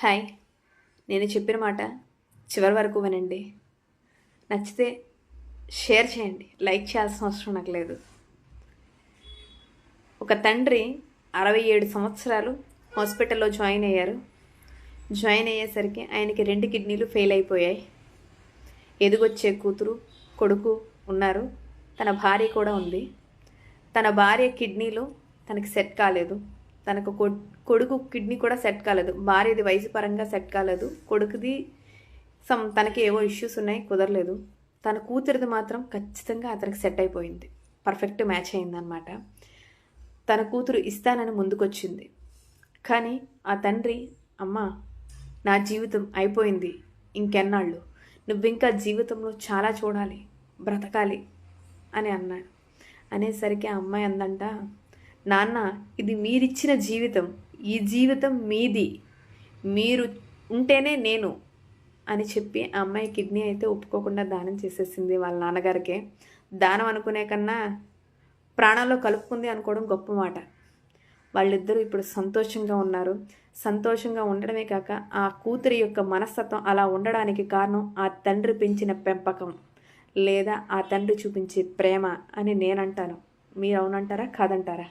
Hi. నేను చెప్పిన మాట చివరి వరకు వినండి. నచ్చితే షేర్ చేయండి. లైక్ చేయాల్సిన అవసరం నాకు లేదు. ఒక తండ్రి 67 సంవత్సరాలు హాస్పిటల్లో జాయిన్ అయ్యారు. జాయిన్ అయ్యేసరికి ఆయనకి 2 కిడ్నీలు ఫెయిల్ అయిపోయాయి. ఎదుగొచ్చే కూతురు కొడుకు ఉన్నారు. తన భార్య కూడా ఉంది. తన భార్య కిడ్నీలు తనకి సెట్ కాలేదు. తనకు కొడుకు కిడ్నీ కూడా సెట్ కాలేదు. భార్యది వయసు పరంగా సెట్ కాలేదు. కొడుకుది తనకి ఏవో ఇష్యూస్ ఉన్నాయి, కుదరలేదు. తన కూతురిది మాత్రం ఖచ్చితంగా అతనికి సెట్ అయిపోయింది. పర్ఫెక్ట్ మ్యాచ్ అయిందనమాట. తన కూతురు ఇస్తానని ముందుకొచ్చింది. కానీ ఆ తండ్రి, అమ్మ నా జీవితం అయిపోయింది, ఇంకెన్నాళ్ళు, నువ్వింకా జీవితంలో చాలా చూడాలి, బ్రతకాలి అని అన్నాడు. అనేసరికి ఆ అమ్మాయి అందంట, నాన్న ఇది మీరిచ్చిన జీవితం, ఈ జీవితం మీది, మీరు ఉంటేనే నేను అని చెప్పి ఆ అమ్మాయి కిడ్నీ అయితే ఒప్పుకోకుండా దానం చేసేసింది వాళ్ళ నాన్నగారికే. దానం అనుకునే కన్నా ప్రాణాల్లో కలుపుకుంది అనుకోవడం గొప్ప మాట. వాళ్ళిద్దరూ ఇప్పుడు సంతోషంగా ఉన్నారు. సంతోషంగా ఉండడమే కాక ఆ కూతురి యొక్క మనస్తత్వం అలా ఉండడానికి కారణం ఆ తండ్రి పెంచిన పెంపకం లేదా ఆ తండ్రి చూపించే ప్రేమ అని నేనంటాను. మీరు అవునంటారా కాదంటారా?